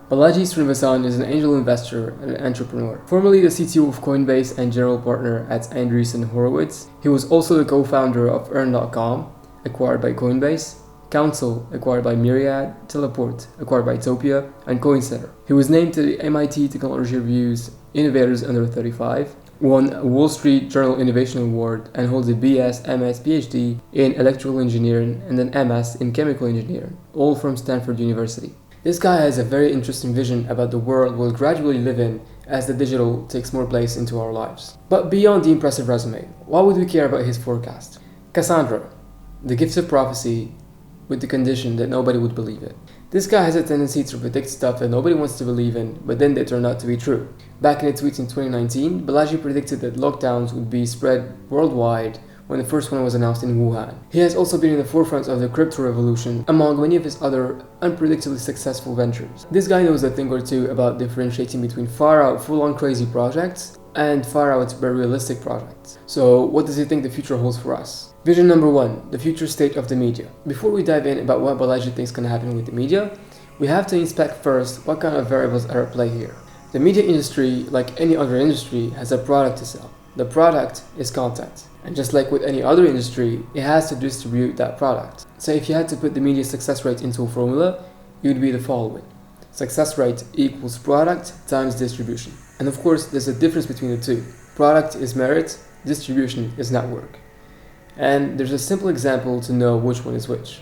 Balaji Srinivasan is an angel investor and an entrepreneur. Formerly the CTO of Coinbase and general partner at Andreessen Horowitz, he was also the co-founder of Earn.com, acquired by Coinbase, Council, acquired by Myriad, Teleport, acquired by Topia, and CoinCenter. He was named to the MIT Technology Review's Innovators Under 35, won a Wall Street Journal Innovation Award, and holds a BS, MS, PhD in electrical engineering and an MS in chemical engineering, all from Stanford University. This guy has a very interesting vision about the world we'll gradually live in as the digital takes more place into our lives. But beyond the impressive resume, why would we care about his forecast? Cassandra, the gift of prophecy, with the condition that nobody would believe it. This guy has a tendency to predict stuff that nobody wants to believe in, but then they turn out to be true. Back in a tweet in 2019, Balaji predicted that lockdowns would be spread worldwide when the first one was announced in Wuhan. He has also been in the forefront of the crypto revolution, among many of his other unpredictably successful ventures. This guy knows a thing or two about differentiating between far-out, full-on crazy projects and far-out, very realistic projects. So what does he think the future holds for us? Vision number 1, the future state of the media. Before we dive in about what Balaji thinks can happen with the media, we have to inspect first what kind of variables are at play here. The media industry, like any other industry, has a product to sell. The product is content. And just like with any other industry, it has to distribute that product. So if you had to put the media success rate into a formula, it would be the following. Success rate equals product times distribution. And of course, there's a difference between the two. Product is merit, distribution is network. And there's a simple example to know which one is which.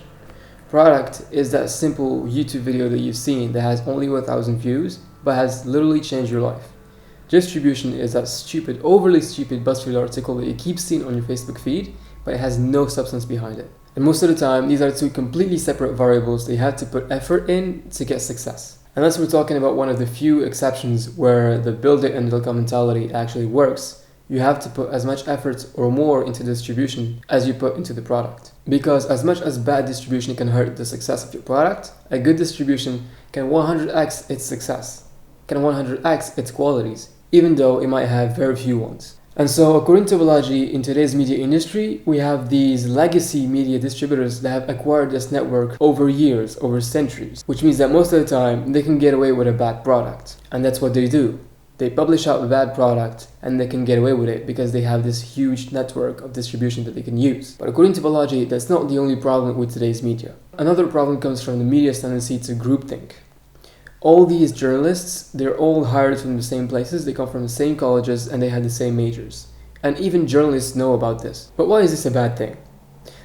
Product is that simple YouTube video that you've seen that has only 1,000 views, but has literally changed your life. Distribution is that stupid, overly stupid BuzzFeed article that you keep seeing on your Facebook feed, but it has no substance behind it. And most of the time, these are two completely separate variables that you have to put effort in to get success. Unless we're talking about one of the few exceptions where the build it and they'll come mentality actually works, you have to put as much effort or more into distribution as you put into the product. Because as much as bad distribution can hurt the success of your product, a good distribution can 100x its success, can 100x its qualities, even though it might have very few ones. And so according to Balaji, in today's media industry, we have these legacy media distributors that have acquired this network over years, over centuries, which means that most of the time they can get away with a bad product. And that's what they do. They publish out a bad product and they can get away with it because they have this huge network of distribution that they can use. But according to Balaji, that's not the only problem with today's media. Another problem comes from the media's tendency to groupthink. All these journalists, they're all hired from the same places, they come from the same colleges and they had the same majors. And even journalists know about this. But why is this a bad thing?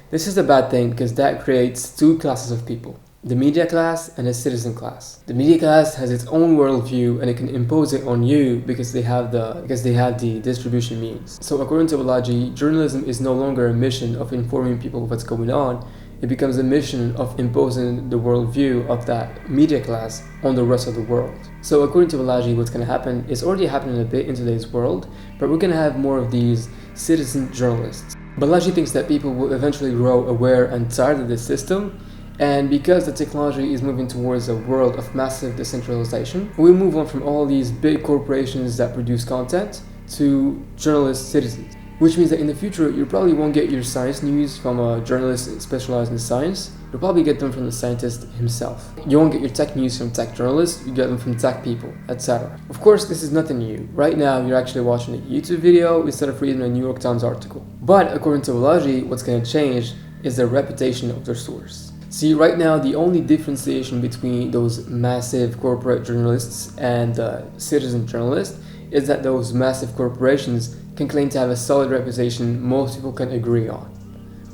This is a bad thing because that creates two classes of people. The media class and the citizen class. The media class has its own worldview and it can impose it on you because they have the distribution means. So according to Balaji, journalism is no longer a mission of informing people of what's going on. It becomes a mission of imposing the worldview of that media class on the rest of the world. So according to Balaji, what's going to happen is already happening a bit in today's world, but we're going to have more of these citizen journalists. Balaji thinks that people will eventually grow aware and tired of this system. And because the technology is moving towards a world of massive decentralization, we move on from all these big corporations that produce content to journalist citizens. Which means that in the future, you probably won't get your science news from a journalist specialized in science. You'll probably get them from the scientist himself. You won't get your tech news from tech journalists, you get them from tech people, etc. Of course, this is nothing new. Right now, you're actually watching a YouTube video instead of reading a New York Times article. But according to Balaji, what's going to change is the reputation of their source. See, right now, the only differentiation between those massive corporate journalists and citizen journalists is that those massive corporations can claim to have a solid reputation most people can agree on.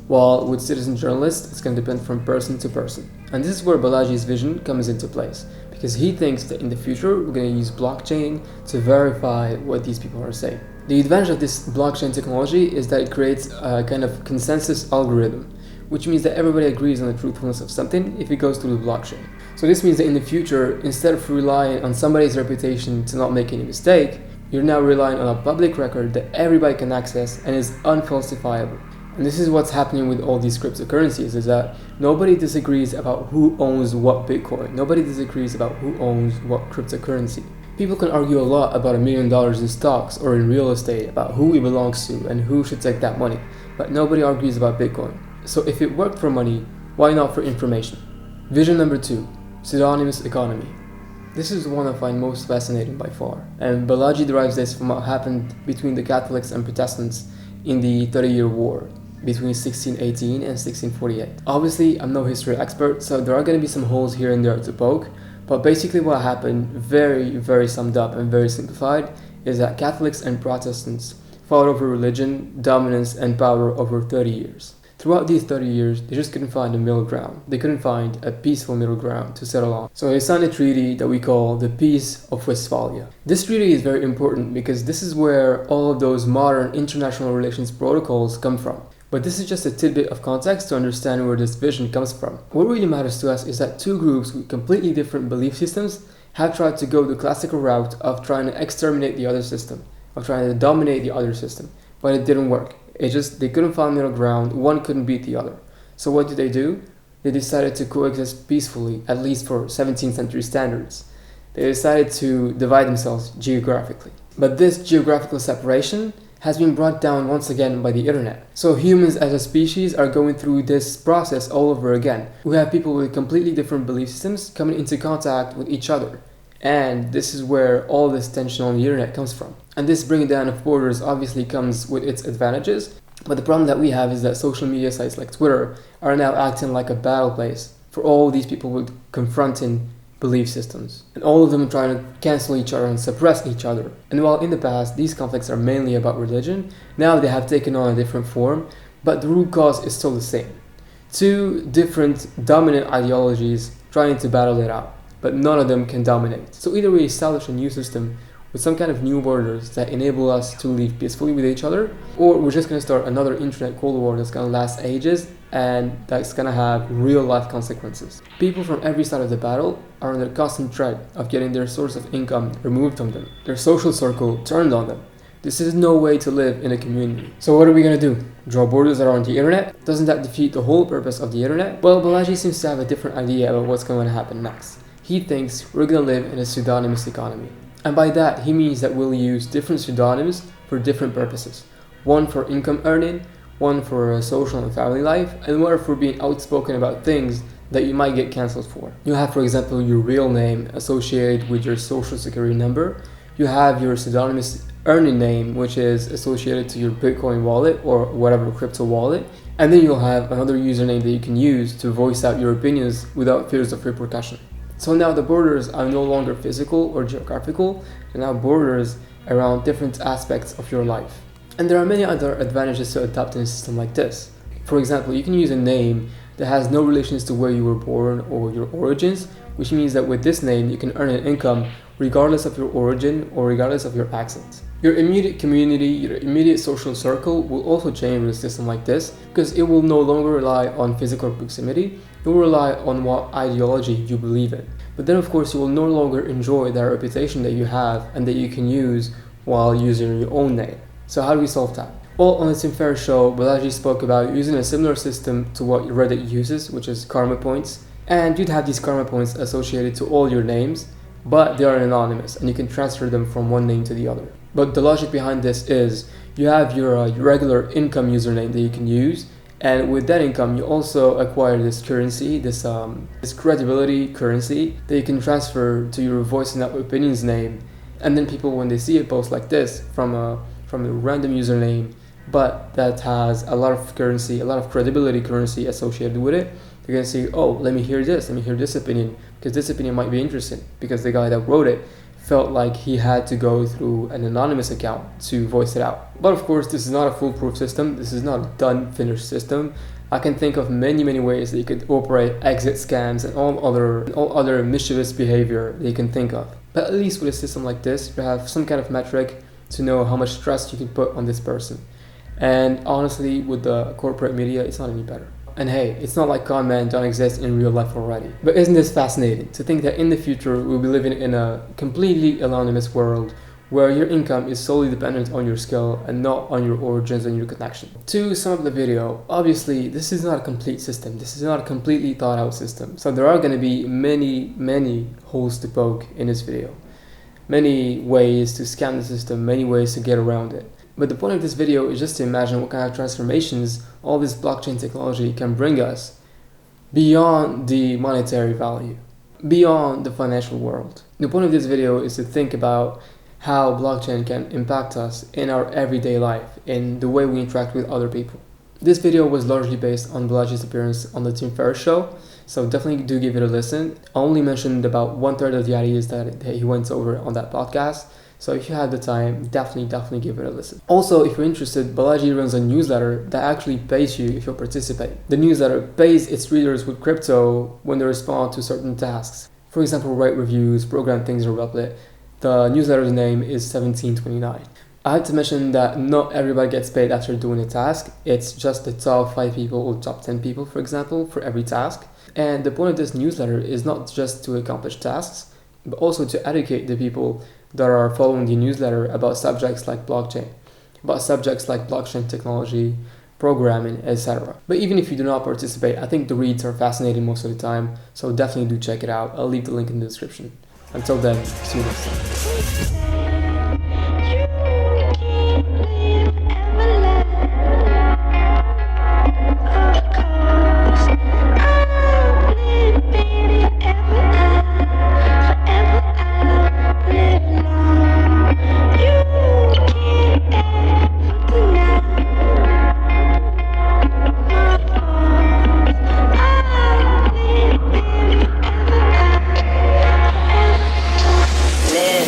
While with citizen journalists, it's going to depend from person to person. And this is where Balaji's vision comes into place, because he thinks that in the future, we're going to use blockchain to verify what these people are saying. The advantage of this blockchain technology is that it creates a kind of consensus algorithm, which means that everybody agrees on the truthfulness of something if it goes through the blockchain. So this means that in the future, instead of relying on somebody's reputation to not make any mistake, you're now relying on a public record that everybody can access and is unfalsifiable. And this is what's happening with all these cryptocurrencies, is that nobody disagrees about who owns what Bitcoin. Nobody disagrees about who owns what cryptocurrency. People can argue a lot about $1 million in stocks or in real estate, about who it belongs to and who should take that money, but nobody argues about Bitcoin. So if it worked for money, why not for information? Vision number 2, pseudonymous economy. This is the one I find most fascinating by far, and Balaji derives this from what happened between the Catholics and Protestants in the 30-year war between 1618 and 1648. Obviously, I'm no history expert, so there are going to be some holes here and there to poke, but basically what happened, very summed up and very simplified, is that Catholics and Protestants fought over religion, dominance, and power over 30 years. Throughout these 30 years, they just couldn't find a middle ground. They couldn't find a peaceful middle ground to settle on. So they signed a treaty that we call the Peace of Westphalia. This treaty is very important because this is where all of those modern international relations protocols come from. But this is just a tidbit of context to understand where this vision comes from. What really matters to us is that two groups with completely different belief systems have tried to go the classical route of trying to exterminate the other system, of trying to dominate the other system, but it didn't work. They couldn't find middle ground, one couldn't beat the other. So what did they do? They decided to coexist peacefully, at least for 17th century standards. They decided to divide themselves geographically. But this geographical separation has been brought down once again by the internet. So humans as a species are going through this process all over again. We have people with completely different belief systems coming into contact with each other. And this is where all this tension on the internet comes from. And this bringing down of borders obviously comes with its advantages, but the problem that we have is that social media sites like Twitter are now acting like a battle place for all these people with confronting belief systems. And all of them trying to cancel each other and suppress each other. And while in the past these conflicts are mainly about religion, now they have taken on a different form, but the root cause is still the same. Two different dominant ideologies trying to battle it out, but none of them can dominate. So either we establish a new system with some kind of new borders that enable us to live peacefully with each other, or we're just going to start another internet cold war that's going to last ages and that's going to have real life consequences. People from every side of the battle are under constant threat of getting their source of income removed from them, their social circle turned on them. This is no way to live in a community. So what are we going to do? Draw borders around the internet? Doesn't that defeat the whole purpose of the internet? Well, Balaji seems to have a different idea about what's going to happen next. He thinks we're going to live in a pseudonymous economy. And by that, he means that we'll use different pseudonyms for different purposes. One for income earning, one for social and family life, and one for being outspoken about things that you might get cancelled for. You have, for example, your real name associated with your social security number. You have your pseudonymous earning name, which is associated to your Bitcoin wallet or whatever crypto wallet. And then you'll have another username that you can use to voice out your opinions without fears of repercussion. So now the borders are no longer physical or geographical, they're now borders around different aspects of your life. And there are many other advantages to adopting a system like this. For example, you can use a name that has no relations to where you were born or your origins, which means that with this name you can earn an income regardless of your origin or regardless of your accent. Your immediate community, your immediate social circle will also change with a system like this because it will no longer rely on physical proximity, it will rely on what ideology you believe in. But then of course you will no longer enjoy that reputation that you have and that you can use while using your own name. So how do we solve that? Well, on the Tim Ferriss show, Balaji spoke about using a similar system to what Reddit uses, which is karma points. And you'd have these karma points associated to all your names, but they are anonymous and you can transfer them from one name to the other. But the logic behind this is you have your regular income username that you can use, and with that income you also acquire this currency, this credibility currency that you can transfer to your voicing out opinions name. And then people, when they see a post like this from a random username, but that has a lot of currency, a lot of credibility currency associated with it, they're going to say, oh, let me hear this opinion, because this opinion might be interesting, because the guy that wrote it felt like he had to go through an anonymous account to voice it out. But of course, this is not a foolproof system. This is not a done, finished system. I can think of many ways that you could operate exit scams and all other mischievous behavior that you can think of. But at least with a system like this, you have some kind of metric to know how much trust you can put on this person. And honestly, with the corporate media, it's not any better. And hey, it's not like con men don't exist in real life already. But isn't this fascinating to think that in the future we'll be living in a completely anonymous world where your income is solely dependent on your skill and not on your origins and your connection. To sum up the video, obviously this is not a complete system. This is not a completely thought out system. So there are going to be many holes to poke in this video. Many ways to scam the system, many ways to get around it. But the point of this video is just to imagine what kind of transformations all this blockchain technology can bring us beyond the monetary value. beyond the financial world. The point of this video is to think about how blockchain can impact us in our everyday life, in the way we interact with other people. This video was largely based on Balaji's appearance on the Tim Ferriss show, so definitely do give it a listen. I only mentioned about 1/3 of the ideas that he went over on that podcast, so if you have the time, definitely give it a listen. Also, if you're interested, Balaji runs a newsletter that actually pays you if you participate. The newsletter pays its readers with crypto when they respond to certain tasks. For example, write reviews, program things, or Replit. The newsletter's name is 1729. I have to mention that not everybody gets paid after doing a task. It's just the top 5 people or top 10 people, for example, for every task. And the point of this newsletter is not just to accomplish tasks, but also to educate the people that are following the newsletter about subjects like blockchain, technology, programming, etc. But even if you do not participate, I think the reads are fascinating most of the time, so definitely do check it out. I'll leave the link in the description. Until then, see you next time.